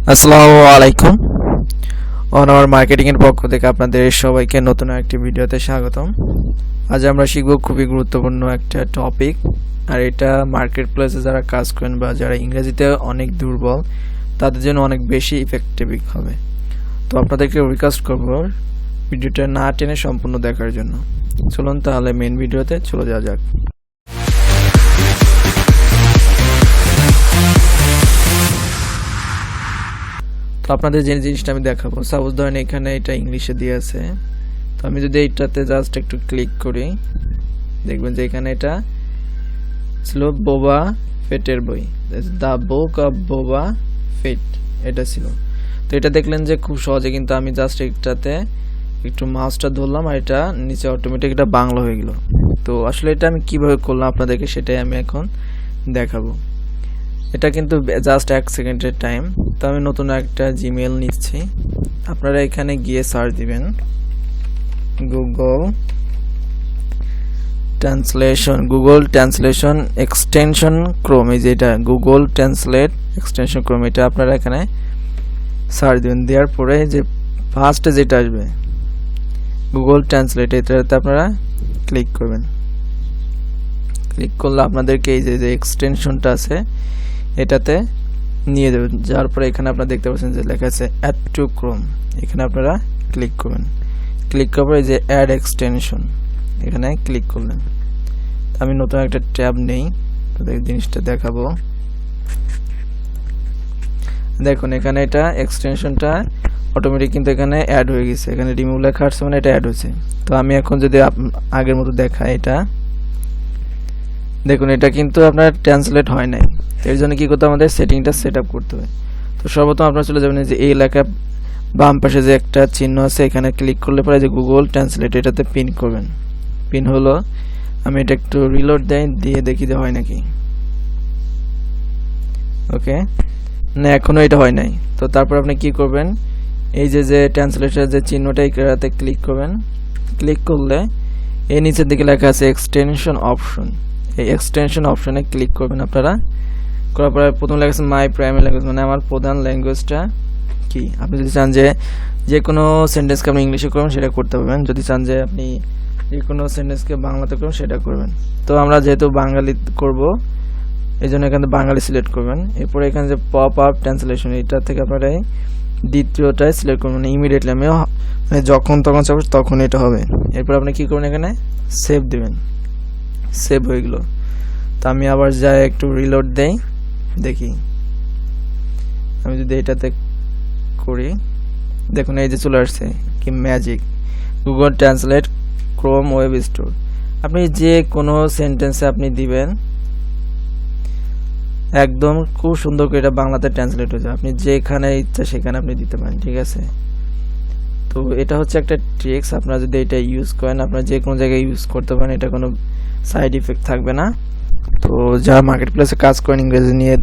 আসসালামু আলাইকুম। অনওয়ার মার্কেটিং এর পক্ষ থেকে আপনাদের সবাইকে নতুন একটি ভিডিওতে স্বাগতম। আজ আমরা শিখব খুবই গুরুত্বপূর্ণ একটা টপিক, আর এটা মার্কেট প্লেসে যারা কাজ করেন বা যারা ইংরেজিতে অনেক দুর্বল তাদের জন্য অনেক বেশি ইফেক্টিভ হবে। তো আপনাদেরকে রিকোয়েস্ট করব ভিডিওটা না টেনে সম্পূর্ণ দেখার জন্য। চলুন তাহলে মেইন ভিডিওতে চলে যাওয়া যাক। তো আপনাদের যে জিনিসটা আমি দেখাবো, সাপোজ ধরেন এখানে এটা ইংলিশে দিয়ে আছে, তো আমি যদি এইটাতে জাস্ট একটু ক্লিক করি, দেখবেন যে এখানে এটা ছিল বোবা ফেটের বই, দ্য বুক অফ বোবা ফেট, এটা ছিল। তো এটা দেখলেন যে খুব সহজে কিন্তু আমি জাস্ট এটাতে একটু মাউসটা ধরলাম আর এটা নিচে অটোমেটিক এটা বাংলা হয়ে গেল। তো আসলে এটা আমি কিভাবে করলাম আপনাদেরকে সেটাই আমি এখন দেখাবো। এটা কিন্তু জাস্ট 1 সেকেন্ডের টাইম। তো আমি নতুন একটা জিমেইল নিচ্ছি, আপনারা এখানে গিয়ে সার্চ দিবেন গুগল ট্রান্সলেশন এক্সটেনশন ক্রোম, এই যে এটা গুগল ট্রান্সলেট এক্সটেনশন ক্রোম, এটা আপনারা এখানে সার্চ দিবেন। দেওয়ার পরে যে ফার্স্টে যেটা আসবে গুগল ট্রান্সলেট, এটাতে আপনারা ক্লিক করবেন। ক্লিক করলে আপনাদেরকে এই যে এক্সটেনশনটা আছে এটাতে নিয়ে যাবেন। যার পরে এখানে আপনারা দেখতে পাচ্ছেন যে লেখা আছে অ্যাড টু ক্রোম, এখানে আপনারা ক্লিক করবেন। ক্লিক করার পরে যে অ্যাড এক্সটেনশন, এখানে ক্লিক করলেন। আমি নতুন একটা ট্যাব নেই, জিনিসটা দেখাবো। দেখুন এখানে এটা এক্সটেনশনটা অটোমেটিক কিন্তু এখানে অ্যাড হয়ে গেছে, এখানে রিমুভ লেখা আছে মানে এটা অ্যাড হয়েছে। তো আমি এখন যদি আগের মতো দেখাই, এটা দেখুন এটা কিন্তু আপনার ট্রান্সলেট হয় নাই। এর জন্য কি করতে হবে, আমাদের সেটিংটা সেট আপ করতে হবে। তো সর্বপ্রথম আপনারা চলে যাবেন যে এই লেখা বাম পাশে যে একটা চিহ্ন আছে, এখানে ক্লিক করলে পরে যে গুগল ট্রান্সলেট এটাতে পিন করবেন। পিন হলো, আমি এটা একটু রিলোড দিয়ে দেখি যে হয় নাকি। ওকে, না এখনো এটা হয় নাই। তো তারপর আপনি কি করবেন, এই যে ট্রান্সলেটের যে চিহ্নটা এটাতে ক্লিক করবেন। ক্লিক করলে এই নিচের দিকে লেখা আছে এক্সটেনশন অপশন, এই এক্সটেনশন অপশনে ক্লিক করবেন আপনারা। করার পরে প্রথম লেখা আছে মাই প্রাইমারি ল্যাঙ্গুয়েজ, মানে আমার প্রধান ল্যাঙ্গুয়েজটা কি। আপনি যদি চান যে কোনো সেন্টেন্সকে আপনি ইংলিশে করবেন সেটা করতে পারবেন, যদি চান যে আপনি যে কোনো সেন্টেন্সকে বাংলাতে করবেন সেটা করবেন। তো আমরা যেহেতু বাঙালি করব এই জন্য এখানে বাঙালি সিলেক্ট করবেন। এরপরে এখানে যে পপ আপ ট্রান্সলেশন, এটা থেকে আপনারা দ্বিতীয়টাই সিলেক্ট করবেন, মানে ইমিডিয়েটলি আমি যখন তখন চাপ তখন এটা হবে। এরপর আপনি কি করবেন, এখানে সেভ দিবেন। সেভ হয়ে গেল। তো আমি আবার যাই একটু রিলোড দেই, দেখি আমি যদি এটাতে করি, দেখুন এই যে চলে আসছে কি magic, Google translate Chrome web store. আপনি যে কোনো সেন্টেন্সে আপনি দিবেন, একদম খুব সুন্দর করে এটা বাংলাতে ট্রান্সলেট হয়ে যায়। আপনি যেখানে ইচ্ছা সেখানে আপনি দিতে পারেন, ঠিক আছে। তো এটা হচ্ছে একটা ট্রিক্স, আপনারা যদি এটা ইউজ করেন আপনারা যে কোনো জায়গায় ইউজ করতে পারেন, এটা কোনো সাইড ইফেক্ট থাকবে না। তো যারা মার্কেট প্লেসে কাজ করেন ইংরেজি নিয়ে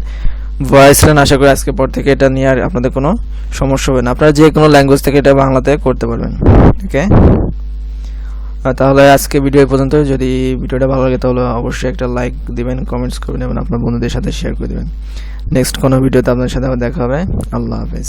ভয়েস লেন, আশা করি আজকে পর থেকে এটা নিয়ে আর আপনাদের কোনো সমস্যা হবে না, আপনারা যে কোনো ল্যাঙ্গুয়েজ থেকে এটা বাংলাতে করতে পারবেন। ওকে, তাহলে আজকে ভিডিও এই পর্যন্ত। যদি ভিডিওটা ভালো লাগে তাহলে অবশ্যই একটা লাইক দিবেন, কমেন্টস করবেন এবং আপনার বন্ধুদের সাথে শেয়ার করে দেবেন। নেক্সট কোনো ভিডিওতে আপনাদের সাথে আবার দেখা হবে। আল্লাহ হাফেজ।